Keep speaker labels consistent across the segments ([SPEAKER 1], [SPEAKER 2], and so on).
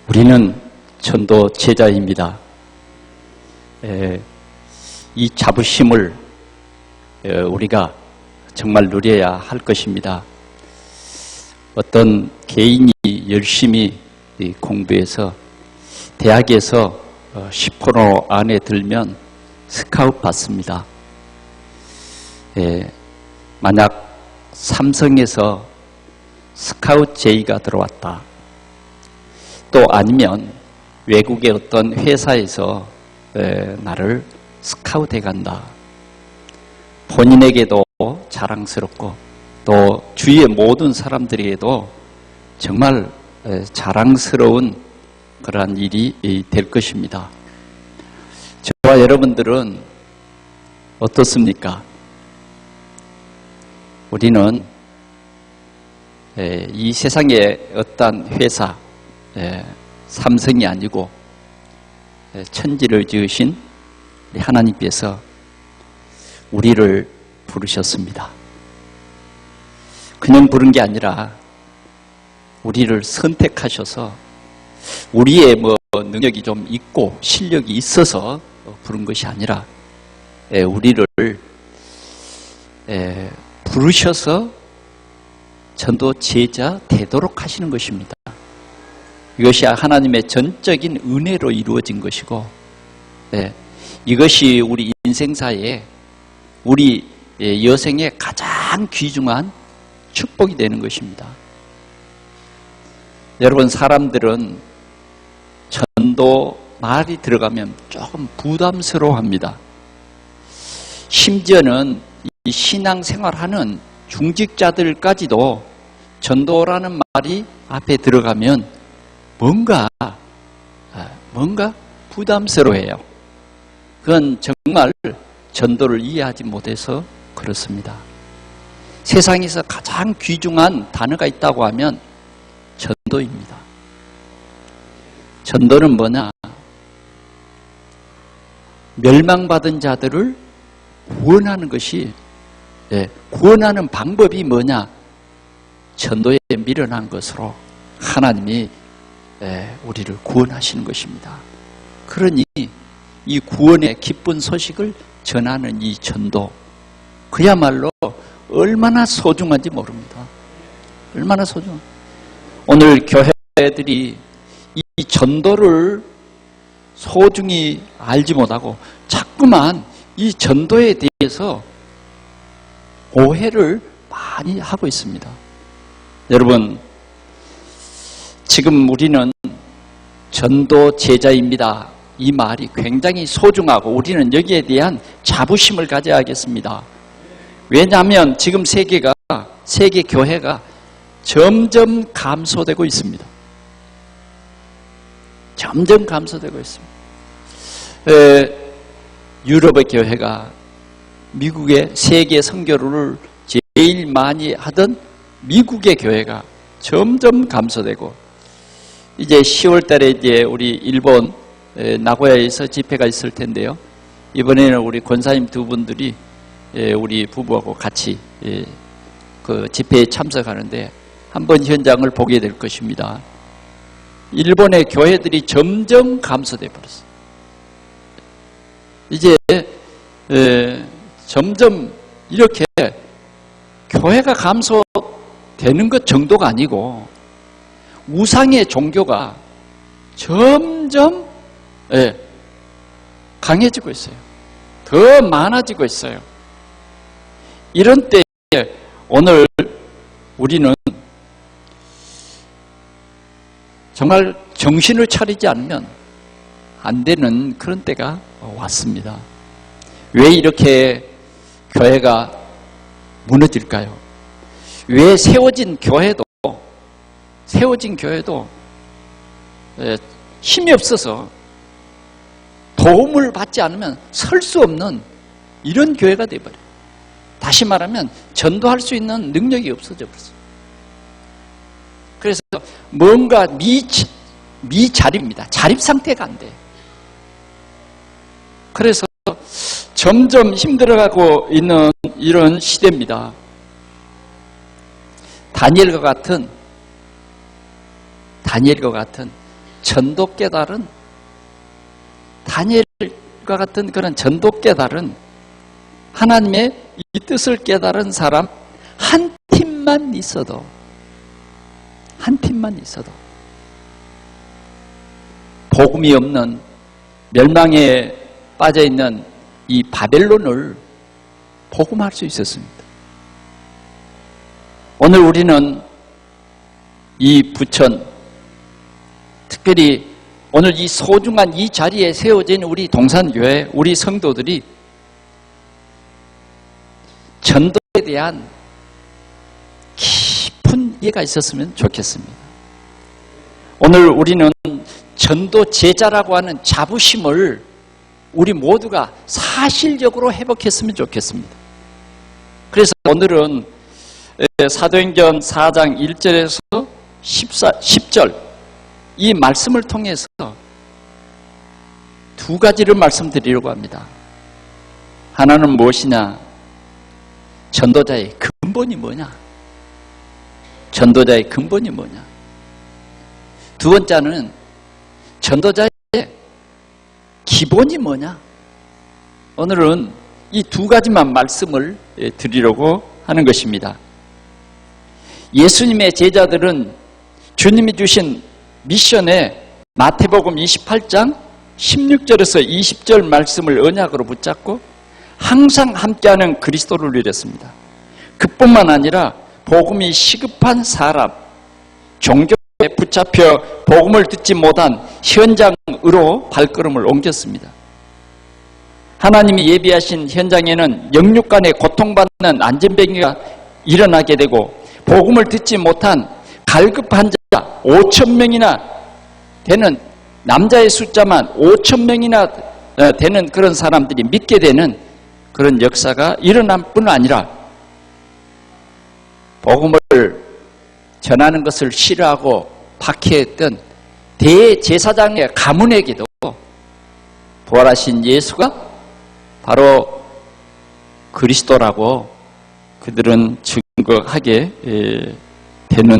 [SPEAKER 1] 우리는 전도 제자입니다. 이 자부심을 우리가 정말 누려야 할 것입니다. 어떤 개인이 열심히 공부해서 대학에서 10% 안에 들면 스카웃 받습니다. 만약 삼성에서 스카웃 제의가 들어왔다. 또 아니면 외국의 어떤 회사에서 나를 스카웃해 간다. 본인에게도 자랑스럽고 또 주위의 모든 사람들에게도 정말 자랑스러운 그러한 일이 될 것입니다. 저와 여러분들은 어떻습니까? 우리는 이 세상의 어떤 회사, 삼성이 아니고 천지를 지으신 우리 하나님께서 우리를 부르셨습니다. 그냥 부른 게 아니라 우리를 선택하셔서 우리의 능력이 좀 있고 실력이 있어서 부른 것이 아니라 우리를 부르셔서 전도 제자 되도록 하시는 것입니다. 이것이 하나님의 전적인 은혜로 이루어진 것이고 이것이 우리 인생사에 우리 여생의 가장 귀중한 축복이 되는 것입니다. 여러분, 사람들은 전도 말이 들어가면 조금 부담스러워합니다. 심지어는 이 신앙생활하는 중직자들까지도 전도라는 말이 앞에 들어가면 뭔가 부담스러워해요. 그건 정말 전도를 이해하지 못해서 그렇습니다. 세상에서 가장 귀중한 단어가 있다고 하면 전도입니다. 전도는 뭐냐? 멸망받은 자들을 구원하는 것이, 구원하는 방법이 뭐냐? 전도에 미련한 것으로 하나님이 우리를 구원하시는 것입니다. 그러니 이 구원의 기쁜 소식을 전하는 이 전도, 그야말로 얼마나 소중한지 모릅니다. 얼마나 소중한지. 오늘 교회들이 이 전도를 소중히 알지 못하고 자꾸만 이 전도에 대해서 오해를 많이 하고 있습니다. 여러분, 지금 우리는 전도 제자입니다. 이 말이 굉장히 소중하고 우리는 여기에 대한 자부심을 가져야겠습니다. 왜냐하면 지금 세계 교회가 점점 감소되고 있습니다. 점점 감소되고 있습니다. 유럽의 교회가 미국의 세계 선교를 제일 많이 하던 미국의 교회가 점점 감소되고, 이제 10월 달에 이제 우리 일본 나고야에서 집회가 있을 텐데요. 이번에는 우리 권사님 두 분들이 우리 부부하고 같이 그 집회에 참석하는데 한번 현장을 보게 될 것입니다. 일본의 교회들이 점점 감소돼 버렸어요. 이제 점점 이렇게 교회가 감소되는 것 정도가 아니고 우상의 종교가 점점 강해지고 있어요. 더 많아지고 있어요. 이런 때에 오늘 우리는 정말 정신을 차리지 않으면 안 되는 그런 때가 왔습니다. 왜 이렇게 교회가 무너질까요? 왜 세워진 교회도 힘이 없어서 도움을 받지 않으면 설 수 없는 이런 교회가 되어버려요. 다시 말하면 전도할 수 있는 능력이 없어져 버렸어요. 그래서 뭔가 미자립입니다. 자립 상태가 안 돼. 그래서 점점 힘들어가고 있는 이런 시대입니다. 다니엘과 같은 전도 깨달은, 다니엘과 같은 그런 전도 깨달은, 하나님의 이 뜻을 깨달은 사람 한 팀만 있어도, 복음이 없는 멸망에 빠져있는 이 바벨론을 복음할 수 있었습니다. 오늘 우리는 이 부천, 특별히 오늘 이 소중한 이 자리에 세워진 우리 동산교회, 우리 성도들이 전도에 대한 깊은 이해가 있었으면 좋겠습니다. 오늘 우리는 전도 제자라고 하는 자부심을 우리 모두가 사실적으로 회복했으면 좋겠습니다. 그래서 오늘은 사도행전 4장 1절에서 10절 이 말씀을 통해서 두 가지를 말씀드리려고 합니다. 하나는 무엇이냐? 전도자의 근본이 뭐냐? 전도자의 근본이 뭐냐? 두 번째는 전도자의 기본이 뭐냐? 오늘은 이 두 가지만 말씀을 드리려고 하는 것입니다. 예수님의 제자들은 주님이 주신 미션에 마태복음 28장 16절에서 20절 말씀을 언약으로 붙잡고 항상 함께하는 그리스도를 누렸습니다. 그뿐만 아니라 복음이 시급한 사람, 종교에 붙잡혀 복음을 듣지 못한 현장으로 발걸음을 옮겼습니다. 하나님이 예비하신 현장에는 영육간에 고통받는 안전병기가 일어나게 되고 복음을 듣지 못한 갈급 환자 5,000명이나 되는, 남자의 숫자만 5,000명이나 되는 그런 사람들이 믿게 되는 그런 역사가 일어날 뿐 아니라 복음을 전하는 것을 싫어하고 박해했던 대제사장의 가문에게도 부활하신 예수가 바로 그리스도라고 그들은 증거하게 되는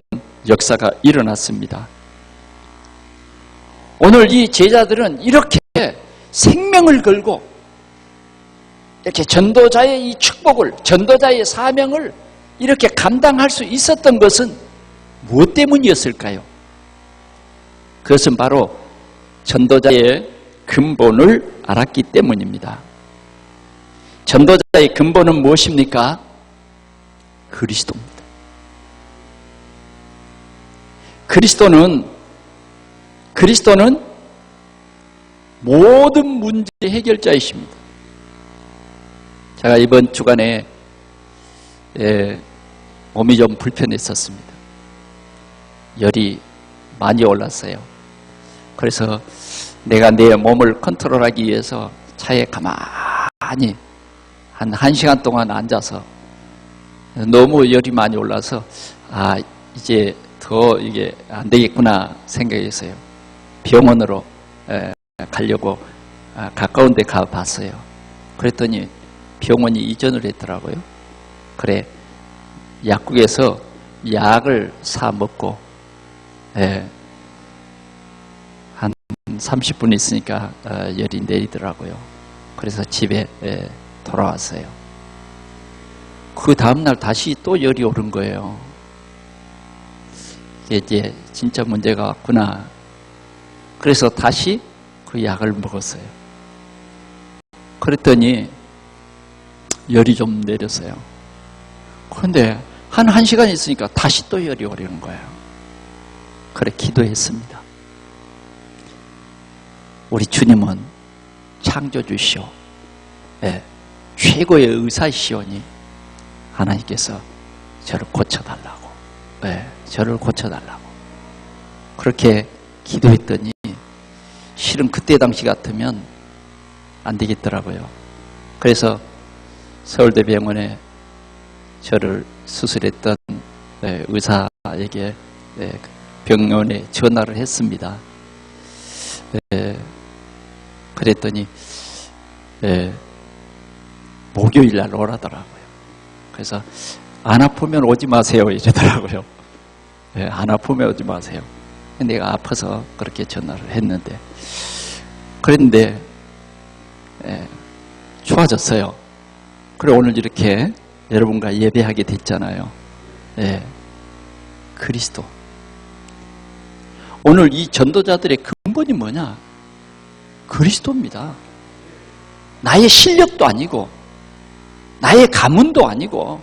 [SPEAKER 1] 역사가 일어났습니다. 오늘 이 제자들은 이렇게 생명을 걸고 이렇게 전도자의 이 축복을, 전도자의 사명을 이렇게 감당할 수 있었던 것은 무엇 때문이었을까요? 그것은 바로 전도자의 근본을 알았기 때문입니다. 전도자의 근본은 무엇입니까? 그리스도입니다. 그리스도는 모든 문제 해결자이십니다. 제가 이번 주간에 몸이 좀 불편했었습니다. 열이 많이 올랐어요. 그래서 내가 내 몸을 컨트롤하기 위해서 차에 가만히 한 1시간 동안 앉아서, 너무 열이 많이 올라서 이제 더 이게 안 되겠구나 생각했어요. 병원으로 가려고 가까운 데 가봤어요. 그랬더니 병원이 이전을 했더라고요. 그래, 약국에서 약을 사 먹고 한 30분 있으니까 열이 내리더라고요. 그래서 집에 돌아왔어요. 그 다음날 다시 또 열이 오른 거예요. 이제 진짜 문제가 왔구나. 그래서 다시 그 약을 먹었어요. 그랬더니 열이 좀 내렸어요. 그런데 한 1시간 있으니까 다시 또 열이 오르는 거예요. 그래 기도했습니다. 우리 주님은 창조주시오, 최고의 의사시오니 하나님께서 저를 고쳐달라고, 저를 고쳐달라고 그렇게 기도했더니 실은 그때 당시 같으면 안 되겠더라고요. 그래서 서울대병원에 저를 수술했던 의사에게 병원에 전화를 했습니다. 그랬더니 목요일 날 오라더라고요. 그래서 안 아프면 오지 마세요 이러더라고요. 안 아프면 오지 마세요. 내가 아파서 그렇게 전화를 했는데, 그런데 좋아졌어요. 그래 오늘 이렇게 여러분과 예배하게 됐잖아요. 그리스도. 오늘 이 전도자들의 근본이 뭐냐? 그리스도입니다. 나의 실력도 아니고 나의 가문도 아니고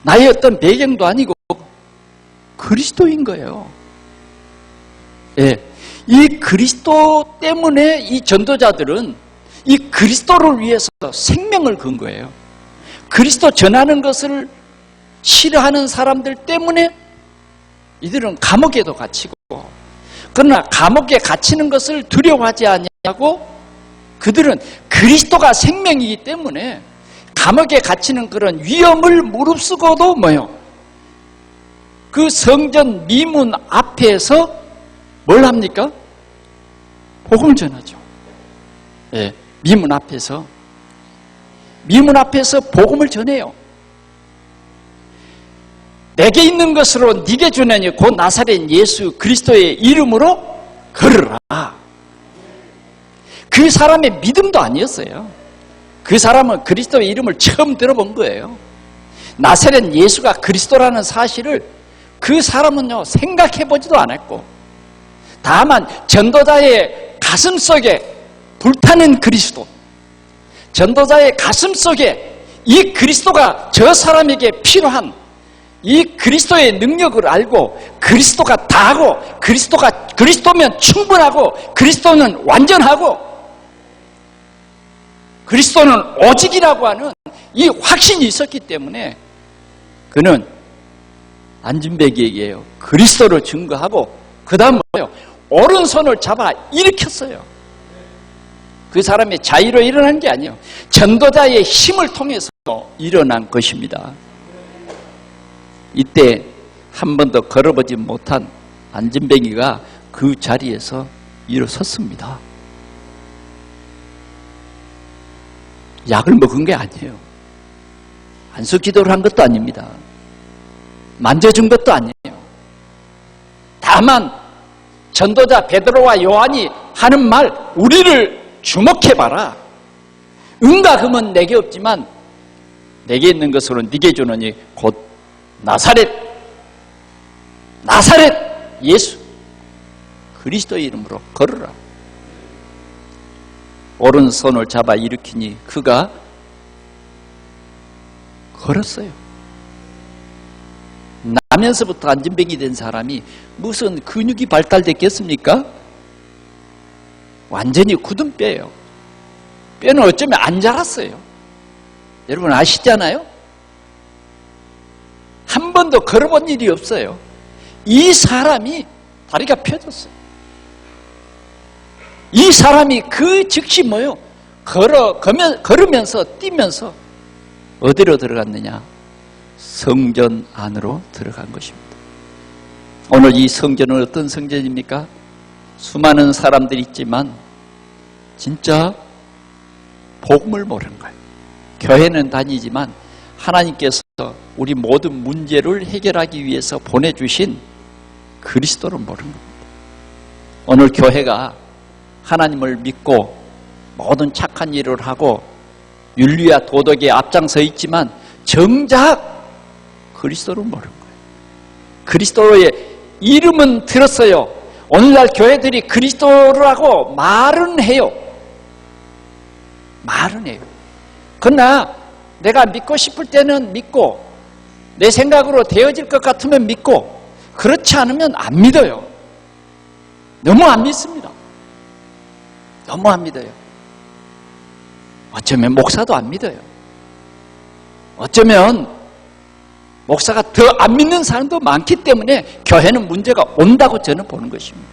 [SPEAKER 1] 나의 어떤 배경도 아니고 그리스도인 거예요. 이 그리스도 때문에 이 전도자들은 이 그리스도를 위해서 생명을 건 거예요. 그리스도 전하는 것을 싫어하는 사람들 때문에 이들은 감옥에도 갇히고, 그러나 감옥에 갇히는 것을 두려워하지 않냐고, 그들은 그리스도가 생명이기 때문에 감옥에 갇히는 그런 위험을 무릅쓰고도 뭐요? 그 성전 미문 앞에서 뭘 합니까? 복음을 전하죠. 미문 앞에서 복음을 전해요. 내게 있는 것으로 네게 주느니 곧 나사렛 예수 그리스도의 이름으로 걸으라. 그 사람의 믿음도 아니었어요. 그 사람은 그리스도의 이름을 처음 들어본 거예요. 나사렛 예수가 그리스도라는 사실을 그 사람은요 생각해보지도 않았고, 다만 전도자의 가슴속에 불타는 그리스도, 전도자의 가슴속에 이 그리스도가 저 사람에게 필요한 이 그리스도의 능력을 알고, 그리스도가 다하고, 그리스도면 충분하고, 그리스도는 완전하고, 그리스도는 오직이라고 하는 이 확신이 있었기 때문에 그는 안진뱅이에게요 그리스도를 증거하고, 그 다음 뭐예요? 오른손을 잡아 일으켰어요. 그 사람의 자의로 일어난 게 아니에요. 전도자의 힘을 통해서 일어난 것입니다. 이때 한 번도 걸어보지 못한 안진뱅이가 그 자리에서 일어섰습니다. 약을 먹은 게 아니에요. 안수 기도를 한 것도 아닙니다. 만져준 것도 아니에요. 다만 전도자 베드로와 요한이 하는 말, 우리를 주목해봐라. 은과 금은 내게 없지만 내게 있는 것으로 네게 주느니 곧 나사렛 예수 그리스도의 이름으로 걸으라. 오른손을 잡아 일으키니 그가 걸었어요. 나면서부터 안진뱅이 된 사람이 무슨 근육이 발달됐겠습니까? 완전히 굳은 뼈예요. 뼈는 어쩌면 안 자랐어요. 여러분 아시잖아요? 한 번도 걸어본 일이 없어요. 이 사람이 다리가 펴졌어요. 이 사람이 그 즉시 뭐요? 걸으면서 뛰면서 어디로 들어갔느냐? 성전 안으로 들어간 것입니다. 오늘 이 성전은 어떤 성전입니까? 수많은 사람들이 있지만 진짜 복음을 모르는 거예요. 교회는 다니지만 하나님께서 우리 모든 문제를 해결하기 위해서 보내주신 그리스도를 모르는 겁니다. 오늘 교회가 하나님을 믿고 모든 착한 일을 하고 윤리와 도덕에 앞장서 있지만 정작 그리스도를 모르는 거예요. 그리스도의 이름은 들었어요. 오늘날 교회들이 그리스도라고 말은 해요. 그러나 내가 믿고 싶을 때는 믿고, 내 생각으로 되어질 것 같으면 믿고, 그렇지 않으면 안 믿어요. 너무 안 믿습니다. 너무 안 믿어요. 어쩌면 목사도 안 믿어요. 어쩌면 목사가 더 안 믿는 사람도 많기 때문에 교회는 문제가 온다고 저는 보는 것입니다.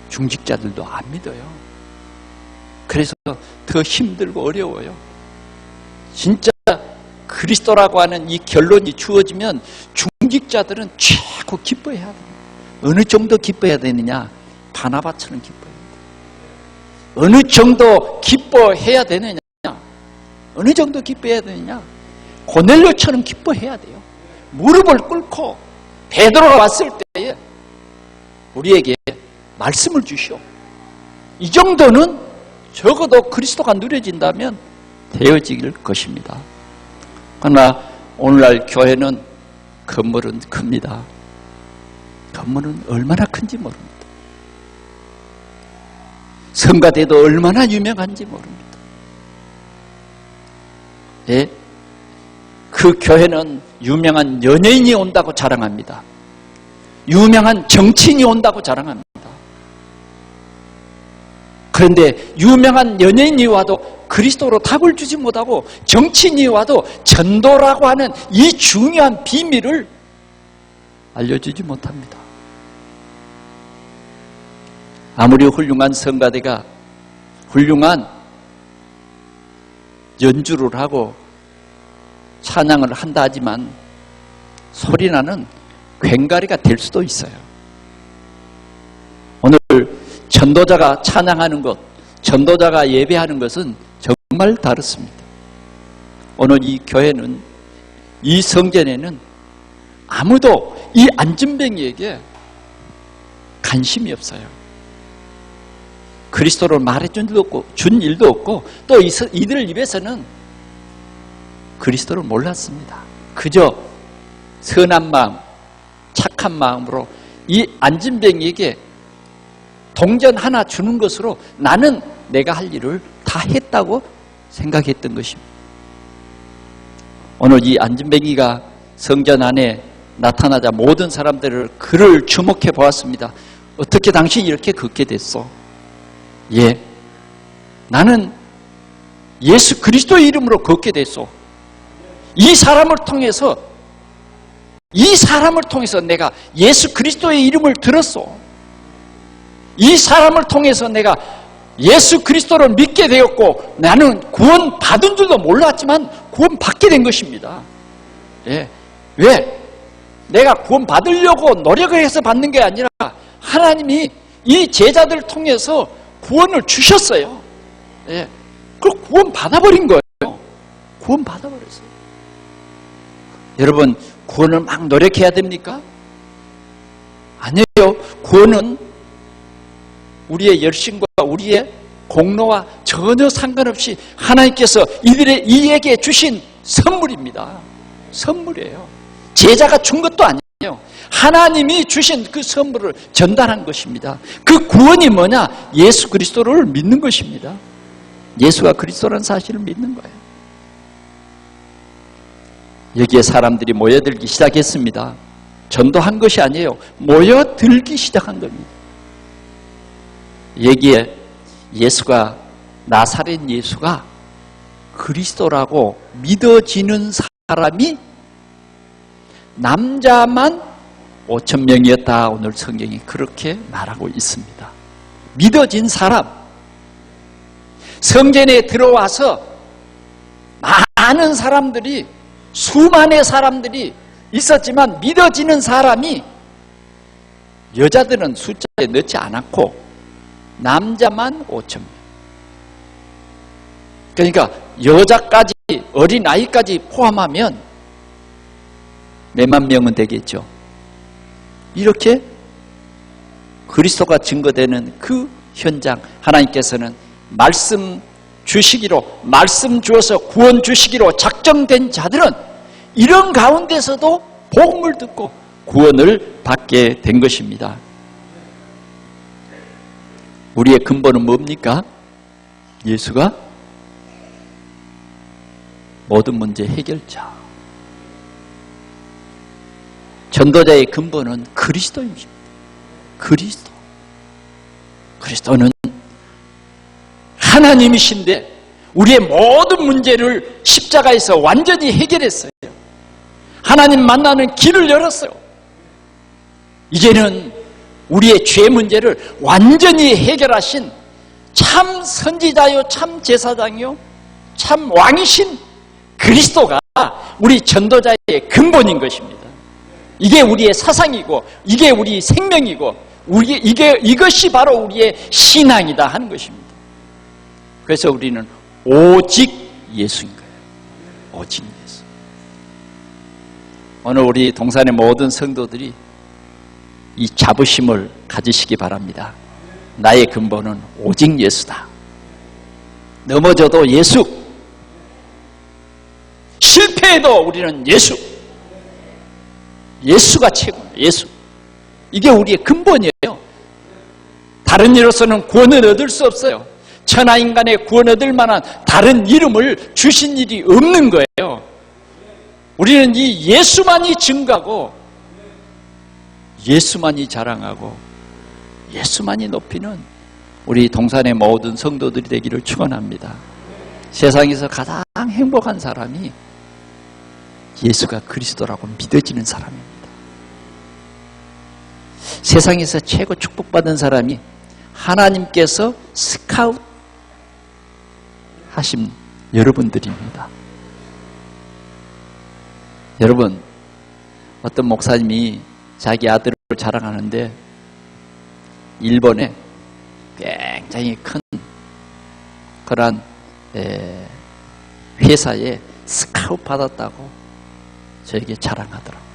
[SPEAKER 1] 중직자들도 안 믿어요. 그래서 더 힘들고 어려워요. 진짜 그리스도라고 하는 이 결론이 주어지면 중직자들은 최고 기뻐해야 돼요. 어느 정도 기뻐해야 되느냐? 바나바처럼 기뻐해야 돼요. 어느 정도 기뻐해야 되느냐? 어느 정도 기뻐해야 되느냐? 고넬료처럼 기뻐해야 돼요. 무릎을 꿇고 베드로가 왔을 때에 우리에게 말씀을 주시오. 이 정도는 적어도 그리스도가 누려진다면 되어질 것입니다. 그러나 오늘날 교회는 건물은 큽니다. 건물은 얼마나 큰지 모릅니다. 성가대도 얼마나 유명한지 모릅니다. 예? 그 교회는 유명한 연예인이 온다고 자랑합니다. 유명한 정치인이 온다고 자랑합니다. 그런데 유명한 연예인이 와도 그리스도로 답을 주지 못하고 정치인이 와도 전도라고 하는 이 중요한 비밀을 알려주지 못합니다. 아무리 훌륭한 성가대가 훌륭한 연주를 하고 찬양을 한다 하지만 소리나는 괭가리가 될 수도 있어요. 오늘 전도자가 찬양하는 것, 전도자가 예배하는 것은 정말 다릅니다. 오늘 이 교회는, 이 성전에는 아무도 이 안진뱅이에게 관심이 없어요. 그리스도를 말해준 일도 없고 준 일도 없고 또 이들 입에서는 그리스도를 몰랐습니다. 그저 선한 마음, 착한 마음으로 이 안진뱅이에게 동전 하나 주는 것으로 나는 내가 할 일을 다 했다고 생각했던 것입니다. 오늘 이 안진뱅이가 성전 안에 나타나자 모든 사람들을 그를 주목해 보았습니다. 어떻게 당신이 이렇게 걷게 됐어? 예, 나는 예수 그리스도의 이름으로 걷게 됐어. 이 사람을 통해서 내가 예수 그리스도의 이름을 들었어. 이 사람을 통해서 내가 예수 그리스도를 믿게 되었고 나는 구원 받은 줄도 몰랐지만 구원 받게 된 것입니다. 예. 왜? 내가 구원 받으려고 노력을 해서 받는 게 아니라 하나님이 이 제자들을 통해서 구원을 주셨어요. 예. 그걸 구원 받아버린 거예요. 구원 받아버렸어요. 여러분, 구원을 막 노력해야 됩니까? 아니에요. 구원은 우리의 열심과 우리의 공로와 전혀 상관없이 하나님께서 이에게 주신 선물입니다. 선물이에요. 제자가 준 것도 아니에요. 하나님이 주신 그 선물을 전달한 것입니다. 그 구원이 뭐냐? 예수 그리스도를 믿는 것입니다. 예수가 그리스도라는 사실을 믿는 거예요. 여기에 사람들이 모여들기 시작했습니다. 전도한 것이 아니에요. 모여들기 시작한 겁니다. 여기에 나사렛 예수가 그리스도라고 믿어지는 사람이 남자만 5,000명이었다. 오늘 성경이 그렇게 말하고 있습니다. 믿어진 사람, 성전에 들어와서 많은 사람들이, 수만의 사람들이 있었지만 믿어지는 사람이 여자들은 숫자에 넣지 않았고 남자만 5,000명. 그러니까 여자까지, 어린아이까지 포함하면 몇만 명은 되겠죠. 이렇게 그리스도가 증거되는 그 현장, 하나님께서는 말씀 주시기로, 말씀 주어서 구원 주시기로 작정된 자들은 이런 가운데서도 복음을 듣고 구원을 받게 된 것입니다. 우리의 근본은 뭡니까? 예수가 모든 문제 해결자. 전도자의 근본은 그리스도입니다. 그리스도. 그리스도는 하나님이신데 우리의 모든 문제를 십자가에서 완전히 해결했어요. 하나님 만나는 길을 열었어요. 이제는 우리의 죄 문제를 완전히 해결하신 참 선지자요, 참 제사장이요, 참 왕이신 그리스도가 우리 전도자의 근본인 것입니다. 이게 우리의 사상이고, 이게 우리 생명이고, 이것이 바로 우리의 신앙이다 하는 것입니다. 그래서 우리는 오직 예수인 거예요. 오직 예수. 오늘 우리 동산의 모든 성도들이 이 자부심을 가지시기 바랍니다. 나의 근본은 오직 예수다. 넘어져도 예수, 실패해도 우리는 예수, 예수가 최고다. 예수, 이게 우리의 근본이에요. 다른 이로서는 구원을 얻을 수 없어요. 천하인간의 구원 얻을 만한 다른 이름을 주신 일이 없는 거예요. 우리는 이 예수만이 증거하고 예수만이 자랑하고 예수만이 높이는 우리 동산의 모든 성도들이 되기를 축원합니다. 세상에서 가장 행복한 사람이 예수가 그리스도라고 믿어지는 사람입니다. 세상에서 최고 축복받은 사람이 하나님께서 스카웃 하신 여러분들입니다. 여러분, 어떤 목사님이 자기 아들을 자랑하는데 일본에 굉장히 큰 그런 회사에 스카웃 받았다고 저에게 자랑하더라고요.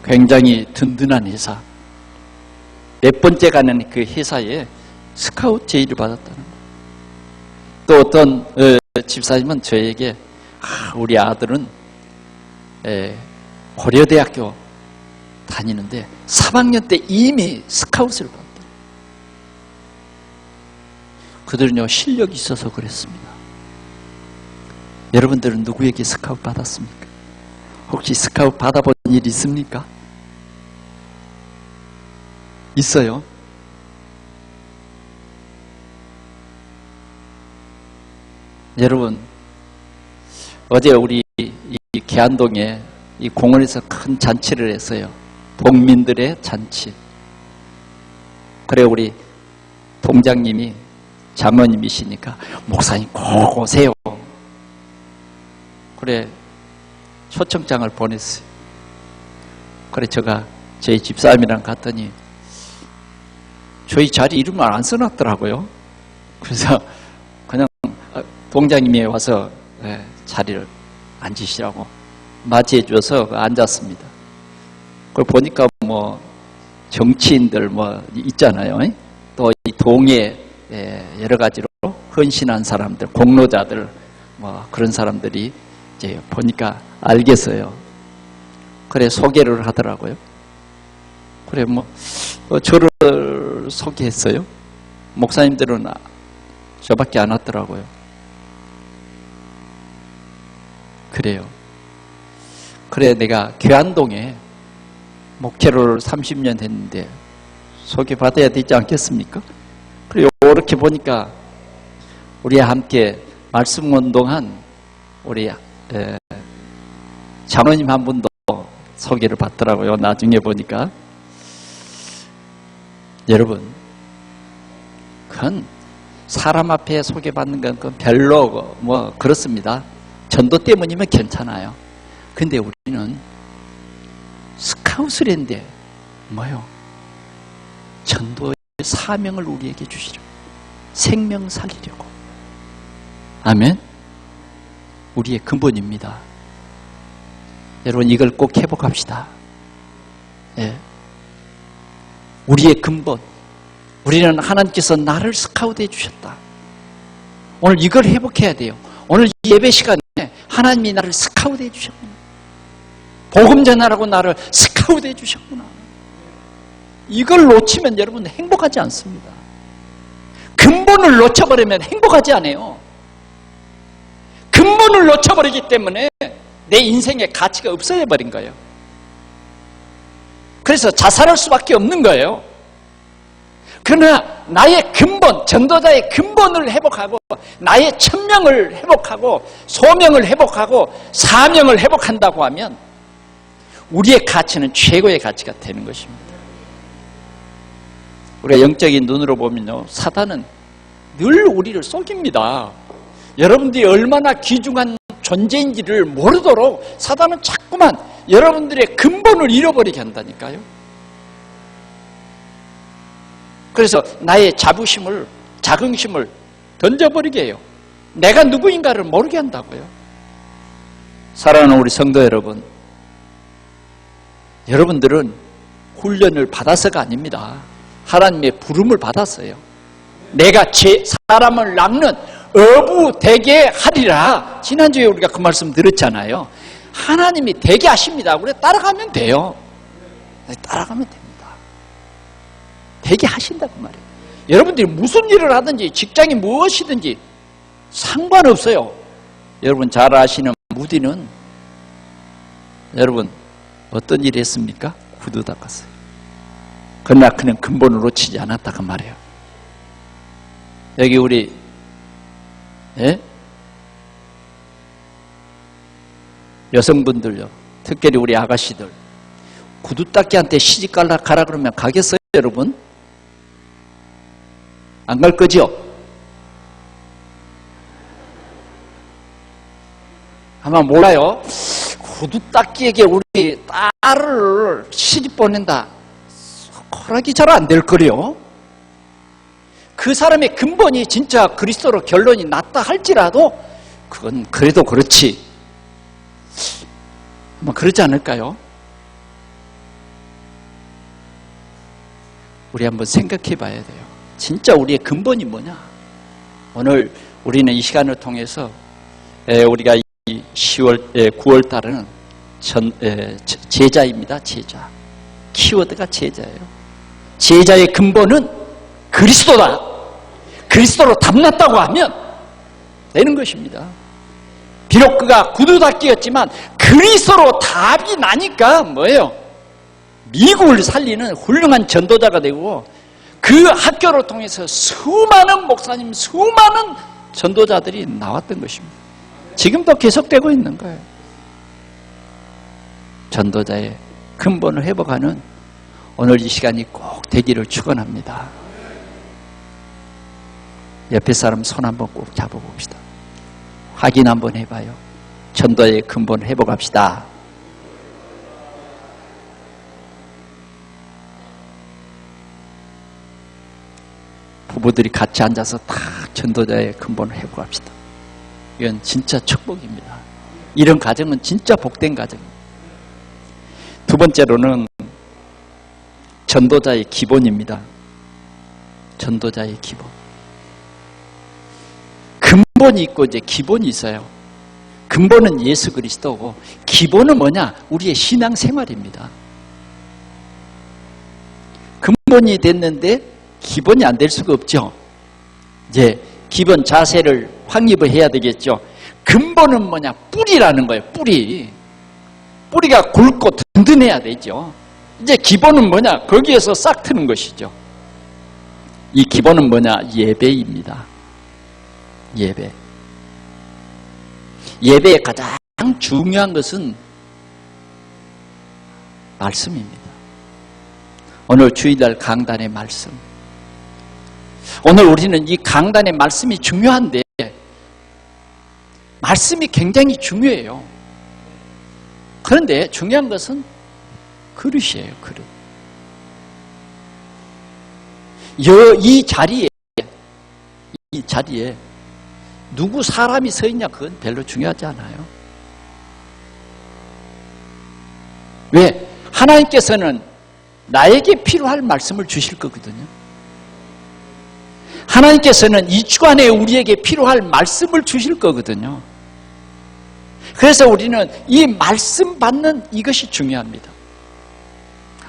[SPEAKER 1] 굉장히 든든한 회사, 몇 번째 가는 그 회사에 스카웃 제의를 받았다는 거예요. 또 어떤 집사님은 저에게 우리 아들은 고려대학교 다니는데 3학년 때 이미 스카웃을 받았다. 그들은요 실력이 있어서 그랬습니다. 여러분들은 누구에게 스카웃 받았습니까? 혹시 스카웃 받아본 일 있습니까? 있어요? 여러분, 어제 우리 이 계안동에 이 공원에서 큰 잔치를 했어요. 동민들의 잔치. 그래 우리 동장님이 장로님이시니까 목사님 꼭 오세요. 그래 초청장을 보냈어요. 그래 제가 저희 집사람이랑 갔더니 저희 자리 이름을 안 써놨더라고요. 그래서 그냥 동장님이 와서 자리를 앉으시라고 맞이해 줘서 앉았습니다. 그걸 보니까 뭐 정치인들 뭐 있잖아요. 또 이 동에 여러 가지로 헌신한 사람들, 공로자들 뭐 그런 사람들이 이제 보니까 알겠어요. 그래 소개를 하더라고요. 그래 뭐 저를 소개했어요. 목사님들은 저밖에 안 왔더라고요. 그래요. 그래 내가 계안동에 목회를 30년 했는데 소개받아야 되지 않겠습니까? 그래 이렇게 보니까 우리와 함께 말씀 운동한 우리 장로님 한 분도 소개를 받더라고요. 나중에 보니까. 여러분, 그건 사람 앞에 소개받는 건 별로 뭐 그렇습니다. 전도 때문이면 괜찮아요. 근데 우리는 스카웃을 했는데 뭐요? 전도의 사명을 우리에게 주시려 생명 살리려고. 아멘. 우리의 근본입니다. 여러분 이걸 꼭 회복합시다. 예. 우리의 근본, 우리는 하나님께서 나를 스카웃해 주셨다. 오늘 이걸 회복해야 돼요. 오늘 이 예배 시간에 하나님이 나를 스카웃해 주셨구나. 복음 전하라고 나를 스카웃해 주셨구나. 이걸 놓치면 여러분 행복하지 않습니다. 근본을 놓쳐버리면 행복하지 않아요. 근본을 놓쳐버리기 때문에 내 인생의 가치가 없어져 버린 거예요. 그래서 자살할 수밖에 없는 거예요. 그러나 나의 근본, 전도자의 근본을 회복하고 나의 천명을 회복하고 소명을 회복하고 사명을 회복한다고 하면 우리의 가치는 최고의 가치가 되는 것입니다. 우리가 영적인 눈으로 보면요, 사단은 늘 우리를 속입니다. 여러분들이 얼마나 귀중한 존재인지를 모르도록 사단은 자꾸만 여러분들의 근본을 잃어버리게 한다니까요. 그래서 나의 자부심을, 자긍심을 던져버리게 해요. 내가 누구인가를 모르게 한다고요. 사랑하는 우리 성도 여러분, 여러분들은 훈련을 받아서가 아닙니다. 하나님의 부름을 받았어요. 내가 사람을 낚는 어부 되게 하리라. 지난주에 우리가 그 말씀 들었잖아요. 하나님이 되게 하십니다. 우리 따라가면 돼요. 따라가면 됩니다. 되게 하신다 그 말이에요. 여러분들이 무슨 일을 하든지 직장이 무엇이든지 상관없어요. 여러분 잘 아시는 무디는 여러분 어떤 일을 했습니까? 구두 닦았어요. 그러나 그는 근본을 놓치지 않았다 그 말이에요. 여기 우리 여성분들요, 특별히 우리 아가씨들 구두 닦기한테 시집 가라 그러면 가겠어요 여러분? 안 갈 거죠? 아마 몰라요. 구두 닦기에게 우리 딸을 시집 보낸다, 허락이 잘 안 될 거래요. 그 사람의 근본이 진짜 그리스도로 결론이 났다 할지라도 그건 그래도 그렇지, 뭐 그러지 않을까요? 우리 한번 생각해 봐야 돼요. 진짜 우리의 근본이 뭐냐? 오늘 우리는 이 시간을 통해서 우리가 이 9월 달은 제자입니다. 제자. 키워드가 제자예요. 제자의 근본은 그리스도다. 그리스도로 답났다고 하면 되는 것입니다. 비록 그가 구두 닦기였지만 그리스도로 답이 나니까 뭐예요? 미국을 살리는 훌륭한 전도자가 되고 그 학교를 통해서 수많은 목사님, 수많은 전도자들이 나왔던 것입니다. 지금도 계속되고 있는 거예요. 전도자의 근본을 회복하는 오늘 이 시간이 꼭 되기를 축원합니다. 옆에 사람 손 한번 꼭 잡아봅시다. 확인 한번 해봐요. 전도의 근본 회복합시다. 부부들이 같이 앉아서 다 전도자의 근본을 회복합시다. 이건 진짜 축복입니다. 이런 가정은 진짜 복된 가정입니다. 두 번째로는 전도자의 기본입니다. 전도자의 기본. 근본이 있고 이제 기본이 있어요. 근본은 예수 그리스도고 기본은 뭐냐? 우리의 신앙생활입니다. 근본이 됐는데 기본이 안 될 수가 없죠. 이제 기본 자세를 확립을 해야 되겠죠. 근본은 뭐냐? 뿌리라는 거예요. 뿌리가 굵고 든든해야 되죠. 이제 기본은 뭐냐? 거기에서 싹 트는 것이죠. 이 기본은 뭐냐? 예배입니다. 예배의 가장 중요한 것은 말씀입니다. 오늘 주일날 강단의 말씀. 오늘 우리는 이 강단의 말씀이 중요한데 말씀이 굉장히 중요해요. 그런데 중요한 것은 그릇이에요. 그릇. 이 자리에 누구 사람이 서 있냐 그건 별로 중요하지 않아요. 왜? 하나님께서는 나에게 필요할 말씀을 주실 거거든요. 하나님께서는 이 주간에 우리에게 필요할 말씀을 주실 거거든요. 그래서 우리는 이 말씀 받는 이것이 중요합니다.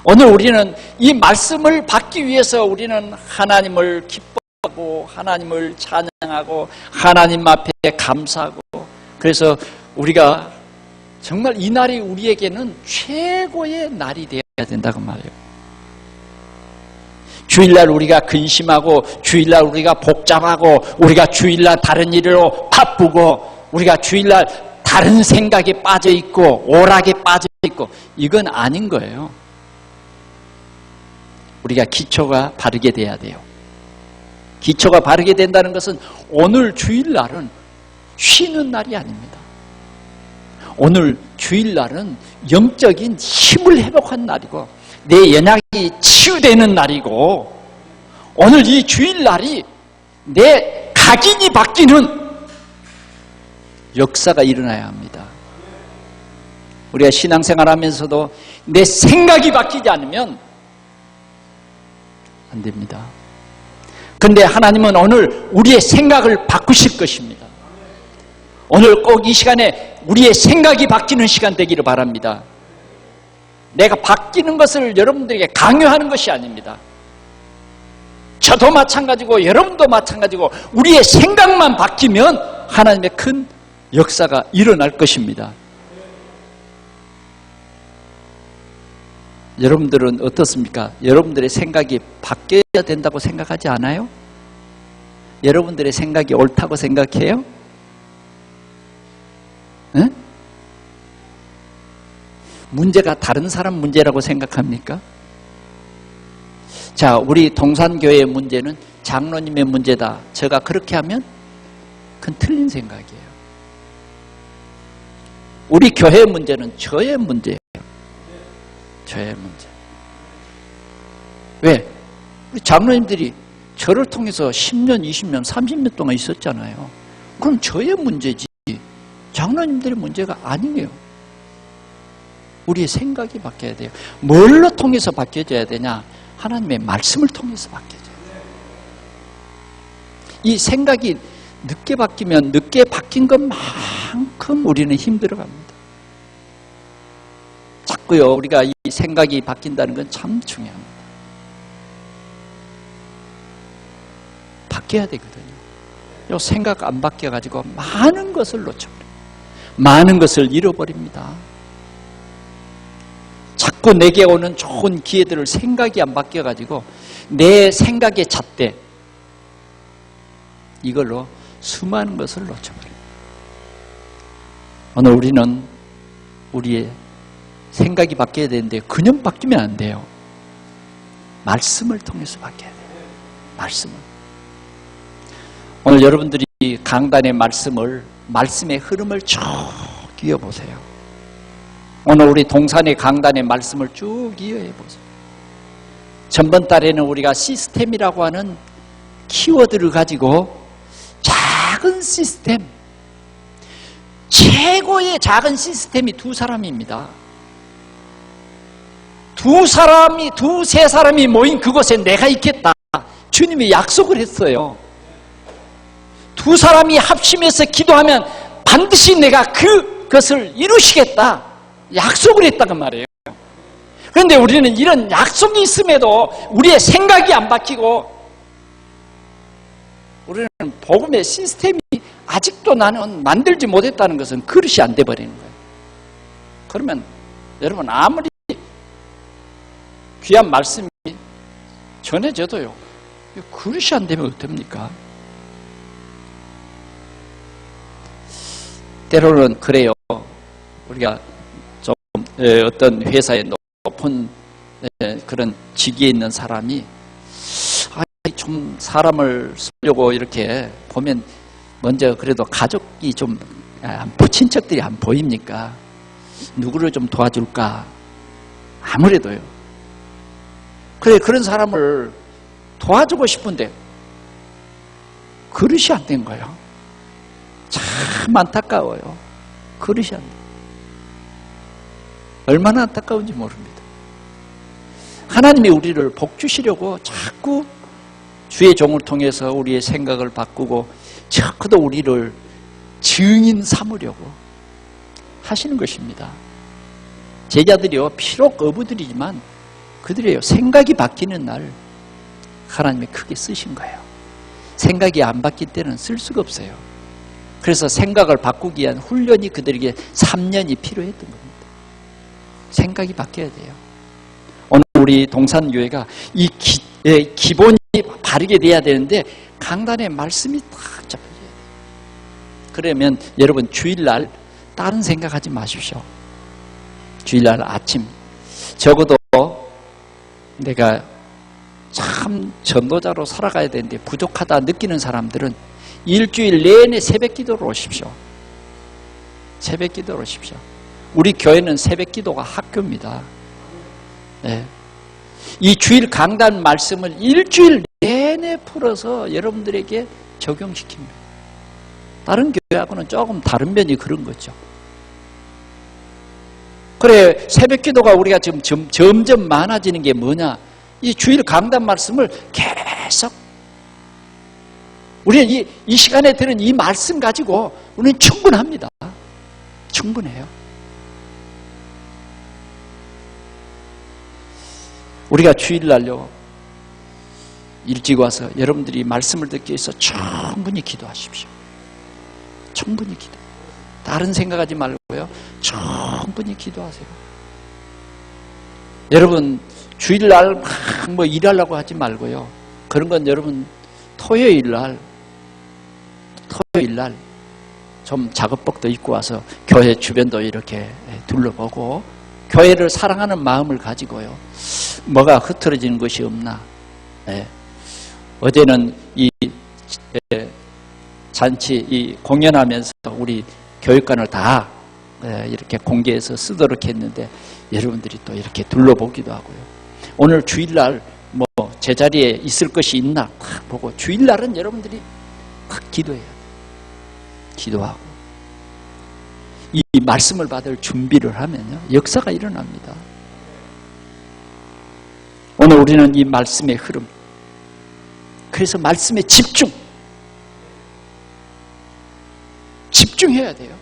[SPEAKER 1] 오늘 우리는 이 말씀을 받기 위해서 우리는 하나님을 기뻐하고 하나님을 찬양하고 하나님 앞에 감사하고, 그래서 우리가 정말 이 날이 우리에게는 최고의 날이 되어야 된다고 말해요. 주일날 우리가 근심하고 주일날 우리가 복잡하고 우리가 주일날 다른 일로 바쁘고 우리가 주일날 다른 생각에 빠져있고 오락에 빠져있고 이건 아닌 거예요. 우리가 기초가 바르게 돼야 돼요. 기초가 바르게 된다는 것은 오늘 주일날은 쉬는 날이 아닙니다. 오늘 주일날은 영적인 힘을 회복한 날이고 내 연약이 치유되는 날이고, 오늘 이 주일날이 내 각인이 바뀌는 역사가 일어나야 합니다. 우리가 신앙생활하면서도 내 생각이 바뀌지 않으면 안 됩니다. 그런데 하나님은 오늘 우리의 생각을 바꾸실 것입니다. 오늘 꼭 이 시간에 우리의 생각이 바뀌는 시간 되기를 바랍니다. 내가 바뀌는 것을 여러분들에게 강요하는 것이 아닙니다. 저도 마찬가지고 여러분도 마찬가지고 우리의 생각만 바뀌면 하나님의 큰 역사가 일어날 것입니다. 여러분들은 어떻습니까? 여러분들의 생각이 바뀌어야 된다고 생각하지 않아요? 여러분들의 생각이 옳다고 생각해요? 네? 문제가 다른 사람 문제라고 생각합니까? 자, 우리 동산교회의 문제는 장로님의 문제다. 제가 그렇게 하면 그건 틀린 생각이에요. 우리 교회의 문제는 저의 문제예요. 저의 문제. 왜? 우리 장로님들이 저를 통해서 10년, 20년, 30년 동안 있었잖아요. 그럼 저의 문제지 장로님들의 문제가 아니에요. 우리의 생각이 바뀌어야 돼요. 뭘로 통해서 바뀌어져야 되냐? 하나님의 말씀을 통해서 바뀌어져야 돼요. 이 생각이 늦게 바뀌면 늦게 바뀐 것만큼 우리는 힘들어갑니다. 자꾸요, 우리가 이 생각이 바뀐다는 건 참 중요합니다. 바뀌어야 되거든요. 이 생각 안 바뀌어가지고 많은 것을 놓쳐버려요. 많은 것을 잃어버립니다. 자꾸 내게 오는 좋은 기회들을 생각이 안 바뀌어가지고 내 생각의 잣대, 이걸로 수많은 것을 놓쳐버려요. 오늘 우리는 우리의 생각이 바뀌어야 되는데 그냥 바뀌면 안 돼요. 말씀을 통해서 바뀌어야 돼요. 말씀을. 오늘 여러분들이 강단의 말씀의 흐름을 쭉 이어보세요. 오늘 우리 동산의 강단의 말씀을 쭉 이어보세요. 전번 달에는 우리가 시스템이라고 하는 키워드를 가지고 작은 시스템, 최고의 작은 시스템이 두 사람입니다. 두세 사람이 모인 그곳에 내가 있겠다. 주님이 약속을 했어요. 두 사람이 합심해서 기도하면 반드시 내가 그것을 이루시겠다. 약속을 했다고 말이에요. 그런데 우리는 이런 약속이 있음에도 우리의 생각이 안 바뀌고 우리는 복음의 시스템이 아직도 나는 만들지 못했다는 것은 그릇이 안 돼버리는 거예요. 그러면 여러분 아무리 귀한 말씀이 전해져도요, 그릇이 안 되면 어떡합니까? 때로는 그래요. 우리가 좀 어떤 회사에 높은 그런 직위에 있는 사람이 좀 사람을 쓰려고 이렇게 보면 먼저 그래도 가족이 좀 친척들이 안 보입니까? 누구를 좀 도와줄까? 아무래도요. 그래, 그런 사람을 도와주고 싶은데 그릇이 안 된 거예요. 참 안타까워요. 그릇이 안 돼. 얼마나 안타까운지 모릅니다. 하나님이 우리를 복 주시려고 자꾸 주의 종을 통해서 우리의 생각을 바꾸고 자꾸도 우리를 증인 삼으려고 하시는 것입니다. 제자들이요, 비록 어부들이지만 그들이요, 생각이 바뀌는 날 하나님이 크게 쓰신 거예요. 생각이 안 바뀔 때는 쓸 수가 없어요. 그래서 생각을 바꾸기 위한 훈련이 그들에게 3년이 필요했던 겁니다. 생각이 바뀌어야 돼요. 오늘 우리 동산교회가 이 기본이 바르게 돼야 되는데 강단의 말씀이 딱 잡혀져야 돼요. 그러면 여러분 주일날 다른 생각하지 마십시오. 주일날 아침 적어도 내가 참 전도자로 살아가야 되는데 부족하다 느끼는 사람들은 일주일 내내 새벽 기도로 오십시오. 새벽 기도로 오십시오. 우리 교회는 새벽 기도가 학교입니다. 네. 이 주일 강단 말씀을 일주일 내내 풀어서 여러분들에게 적용시킵니다. 다른 교회하고는 조금 다른 면이 그런 거죠. 그래, 새벽 기도가 우리가 지금 점점 많아지는 게 뭐냐? 이 주일 강단 말씀을 계속 우리는 이 시간에 들은 이 말씀 가지고 우리는 충분합니다. 충분해요. 우리가 주일날요, 일찍 와서 여러분들이 말씀을 듣기 위해서 충분히 기도하십시오. 충분히 기도. 다른 생각하지 말고요, 충분히 기도하세요. 여러분, 주일날 막 일하려고 하지 말고요. 그런 건 여러분, 토요일날 좀 작업복도 입고 와서 교회 주변도 이렇게 둘러보고 교회를 사랑하는 마음을 가지고요. 뭐가 흐트러지는 것이 없나. 네. 어제는 이 잔치 공연하면서 우리 교육관을 다 이렇게 공개해서 쓰도록 했는데 여러분들이 또 이렇게 둘러보기도 하고요. 오늘 주일날 뭐 제자리에 있을 것이 있나 보고 주일날은 여러분들이 기도해야 돼요. 기도하고 이 말씀을 받을 준비를 하면요, 역사가 일어납니다. 오늘 우리는 이 말씀의 흐름, 그래서 말씀에 집중해야 돼요.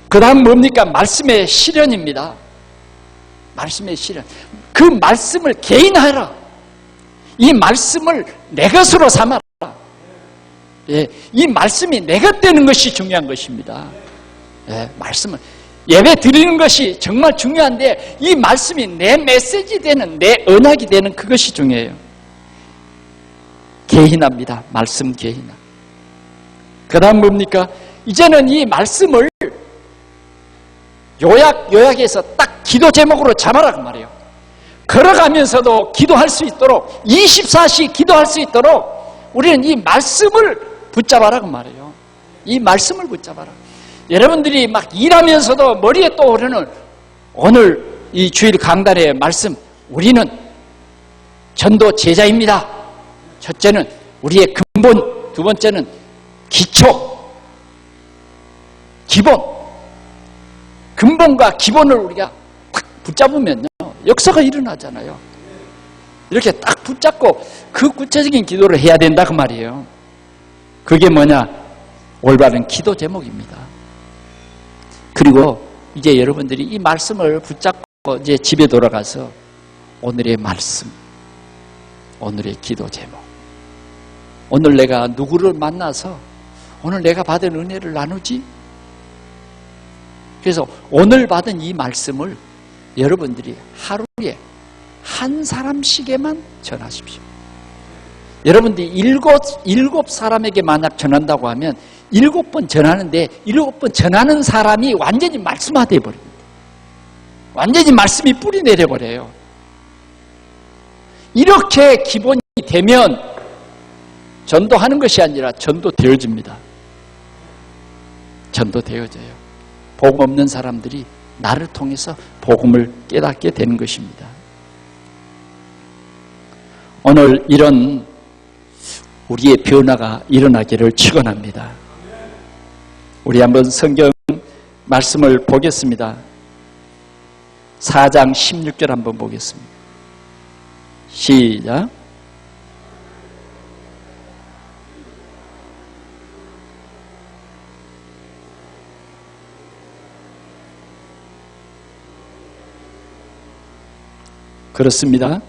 [SPEAKER 1] 그 다음 뭡니까? 말씀의 실현입니다. 말씀의 실현. 그 말씀을 개인하라. 이 말씀을 내 것으로 삼아라. 예, 이 말씀이 내가 되는 것이 중요한 것입니다. 예, 말씀을 예배 드리는 것이 정말 중요한데 이 말씀이 내 메시지 되는, 내 언약이 되는 그것이 중요해요. 개인합니다. 말씀 개인화. 그 다음 뭡니까? 이제는 이 말씀을 요약해서 딱 기도 제목으로 잡아라 그 말이에요. 걸어가면서도 기도할 수 있도록 24시 기도할 수 있도록 우리는 이 말씀을 붙잡아라 그 말이에요. 이 말씀을 붙잡아라. 여러분들이 막 일하면서도 머리에 떠오르는 오늘 이 주일 강단의 말씀, 우리는 전도 제자입니다. 첫째는 우리의 근본, 두 번째는 기초, 기본. 근본과 기본을 우리가 딱 붙잡으면요, 역사가 일어나잖아요. 이렇게 딱 붙잡고 그 구체적인 기도를 해야 된다 그 말이에요. 그게 뭐냐? 올바른 기도 제목입니다. 그리고 이제 여러분들이 이 말씀을 붙잡고 이제 집에 돌아가서 오늘의 말씀, 오늘의 기도 제목, 오늘 내가 누구를 만나서 오늘 내가 받은 은혜를 나누지? 그래서 오늘 받은 이 말씀을 여러분들이 하루에 한 사람씩에만 전하십시오. 여러분들이 일곱 사람에게 만약 전한다고 하면 7번 전하는데 7번 전하는 사람이 완전히 말씀화되어 버립니다. 완전히 말씀이 뿌리 내려버려요. 이렇게 기본이 되면 전도하는 것이 아니라 전도되어집니다. 전도되어져요. 복음 없는 사람들이 나를 통해서 복음을 깨닫게 되는 것입니다. 오늘 이런 우리의 변화가 일어나기를 축원합니다. 우리 한번 성경 말씀을 보겠습니다. 4장 16절 한번 보겠습니다. 시작. 그렇습니다.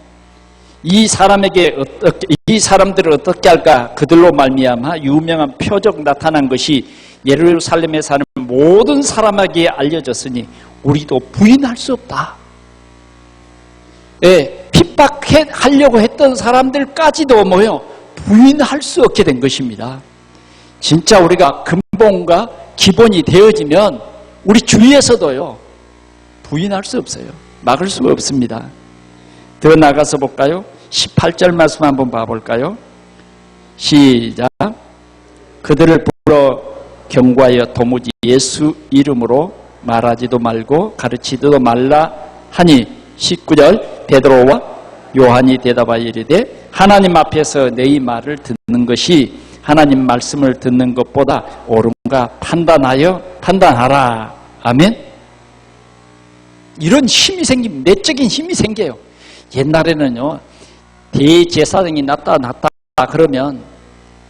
[SPEAKER 1] 이 사람들을 어떻게 할까? 그들로 말미암아 유명한 표적 나타난 것이 예루살렘에 사는 모든 사람에게 알려졌으니 우리도 부인할 수 없다. 예, 핍박하려고 했던 사람들까지도 부인할 수 없게 된 것입니다. 진짜 우리가 근본과 기본이 되어지면 우리 주위에서도요, 부인할 수 없어요. 막을 수가 없습니다. 더 나가서 볼까요? 18절 말씀 한번 봐볼까요? 시작. 그들을 불러 경고하여 도무지 예수 이름으로 말하지도 말고 가르치지도 말라 하니 19절 베드로와 요한이 대답하여 이르되 하나님 앞에서 너희 말을 듣는 것이 하나님 말씀을 듣는 것보다 옳은가 판단하라. 아멘. 이런 힘이 생기면 내적인 힘이 생겨요. 옛날에는요, 대제사장이 나타났다 그러면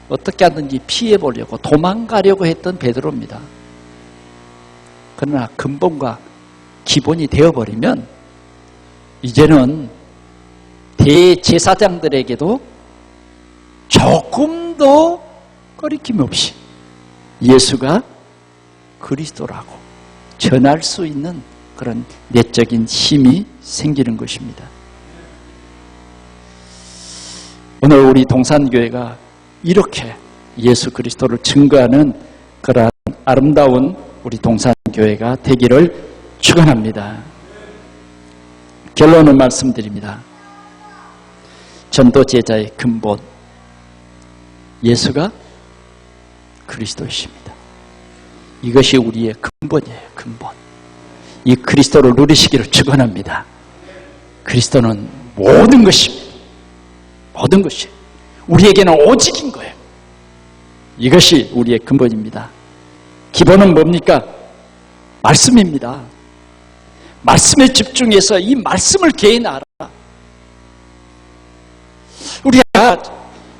[SPEAKER 1] 어떻게 하든지 피해보려고 도망가려고 했던 베드로입니다. 그러나 근본과 기본이 되어버리면 이제는 대제사장들에게도 조금도 꺼리낌 없이 예수가 그리스도라고 전할 수 있는 그런 내적인 힘이 생기는 것입니다. 오늘 우리 동산교회가 이렇게 예수 그리스도를 증거하는 그러한 아름다운 우리 동산교회가 되기를 축원합니다. 결론을 말씀드립니다. 전도 제자의 근본, 예수가 그리스도이십니다. 이것이 우리의 근본이에요. 근본. 이 그리스도를 누리시기를 축원합니다. 그리스도는 모든 것입니다. 모든 것이 우리에게는 오직인 거예요. 이것이 우리의 근본입니다. 기본은 뭡니까? 말씀입니다. 말씀에 집중해서 이 말씀을 개인 알아. 우리가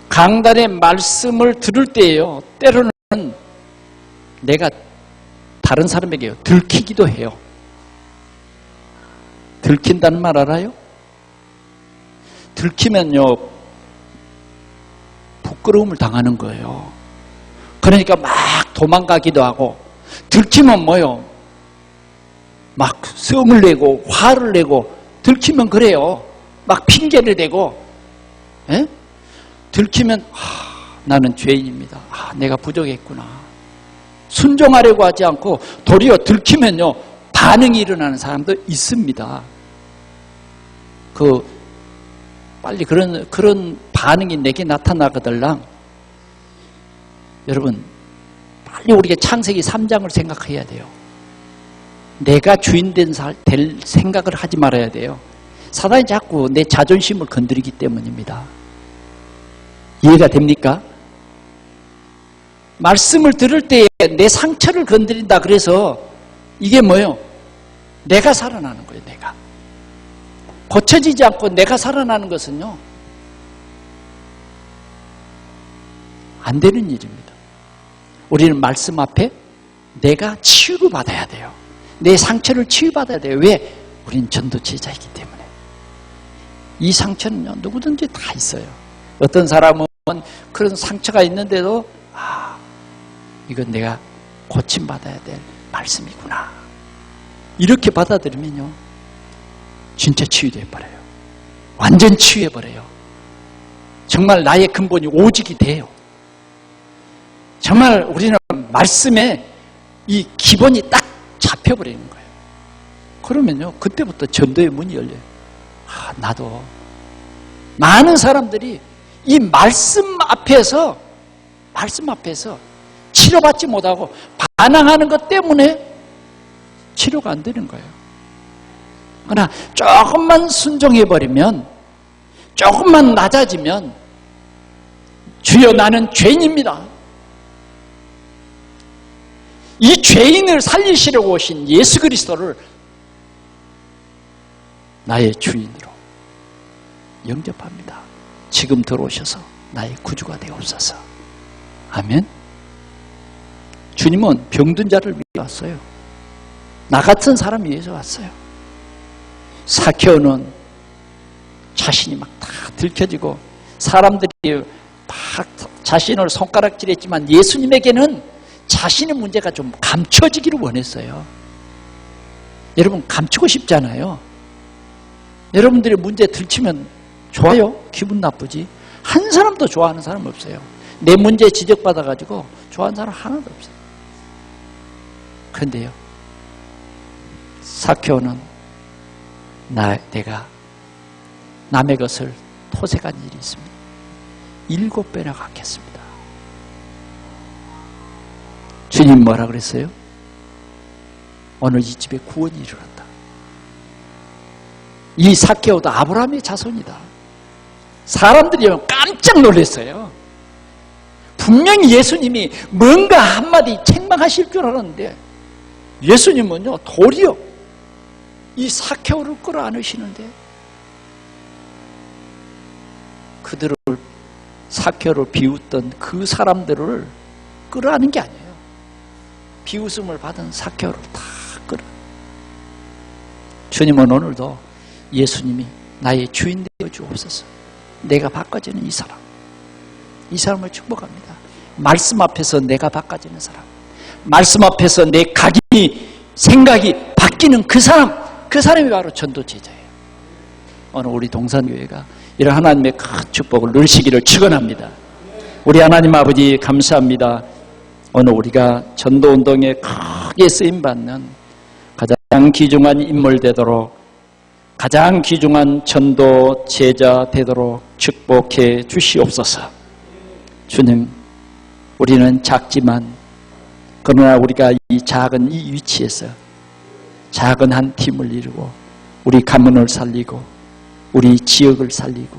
[SPEAKER 1] 강단의 말씀을 들을 때에요, 때로는 내가 다른 사람에게 들키기도 해요. 들킨다는 말 알아요? 들키면요, 부끄러움을 당하는 거예요. 그러니까 막 도망가기도 하고, 들키면 뭐요? 막 성을 내고 화를 내고, 들키면 그래요. 막 핑계를 대고, 에? 들키면 나는 죄인입니다. 내가 부족했구나. 순종하려고 하지 않고 도리어 들키면요, 반응이 일어나는 사람도 있습니다. 빨리 그런 반응이 내게 나타나거들랑 여러분, 빨리 우리가 창세기 3장을 생각해야 돼요. 내가 주인 될 생각을 하지 말아야 돼요. 사단이 자꾸 내 자존심을 건드리기 때문입니다. 이해가 됩니까? 말씀을 들을 때 내 상처를 건드린다 그래서 이게 뭐예요? 내가 살아나는 거예요. 내가 고쳐지지 않고 내가 살아나는 것은요, 안 되는 일입니다. 우리는 말씀 앞에 내가 치유를 받아야 돼요. 내 상처를 치유받아야 돼요. 왜? 우리는 전도제자이기 때문에. 이 상처는요, 누구든지 다 있어요. 어떤 사람은 그런 상처가 있는데도 이건 내가 고침받아야 될 말씀이구나, 이렇게 받아들이면요, 진짜 치유돼버려요. 완전 치유해버려요. 정말 나의 근본이 오직이 돼요. 정말 우리는 말씀에 이 기본이 딱 잡혀버리는 거예요. 그러면요, 그때부터 전도의 문이 열려요. 나도. 많은 사람들이 이 말씀 앞에서 치료받지 못하고 반항하는 것 때문에 치료가 안 되는 거예요. 그러나 조금만 순종해버리면, 조금만 낮아지면, 주여 나는 죄인입니다. 이 죄인을 살리시려고 오신 예수 그리스도를 나의 주인으로 영접합니다. 지금 들어오셔서 나의 구주가 되옵소서. 아멘. 주님은 병든 자를 위해 왔어요. 나 같은 사람 위해서 왔어요. 사케오는 자신이 막 다 들켜지고 사람들이 막 자신을 손가락질했지만 예수님에게는 자신의 문제가 좀 감춰지기를 원했어요. 여러분, 감추고 싶잖아요. 여러분들의 문제 들키면 좋아요? 기분 나쁘지? 한 사람도 좋아하는 사람 없어요. 내 문제 지적받아가지고 좋아하는 사람 하나도 없어요. 그런데요, 사케오는 내가 남의 것을 토색한 일이 있습니다. 7배나 갚겠습니다. 주님 뭐라 그랬어요? 오늘 이 집에 구원이 일어났다. 이 사케오도 아브라함의 자손이다. 사람들이 깜짝 놀랐어요. 분명히 예수님이 뭔가 한마디 책망하실 줄 알았는데 예수님은요, 도리어 이 사케오를 끌어안으시는데 그들을 사케오를 비웃던 그 사람들을 끌어안은 게 아니에요. 비웃음을 받은 사케오를 다 끌어. 주님은 오늘도 예수님이 나의 주인 되어 주옵소서. 내가 바꿔지는 이 사람을 축복합니다. 말씀 앞에서 내가 바꿔지는 사람, 말씀 앞에서 내 각인이 생각이 바뀌는 그 사람이 바로 전도 제자예요. 오늘 우리 동산교회가 이런 하나님의 큰 축복을 누리시기를 축원합니다. 우리 하나님 아버지 감사합니다. 오늘 우리가 전도운동에 크게 쓰임받는 가장 귀중한 인물 되도록, 가장 귀중한 전도 제자 되도록 축복해 주시옵소서. 주님, 우리는 작지만 그러나 우리가 이 작은 이 위치에서 작은 한 팀을 이루고 우리 가문을 살리고 우리 지역을 살리고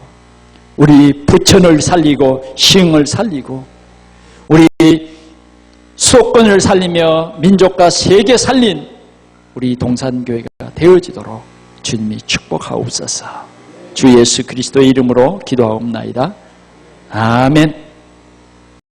[SPEAKER 1] 우리 부천을 살리고 시흥을 살리고 우리 수도권을 살리며 민족과 세계 살린 우리 동산교회가 되어지도록 주님이 축복하옵소서. 주 예수 그리스도의 이름으로 기도하옵나이다. 아멘.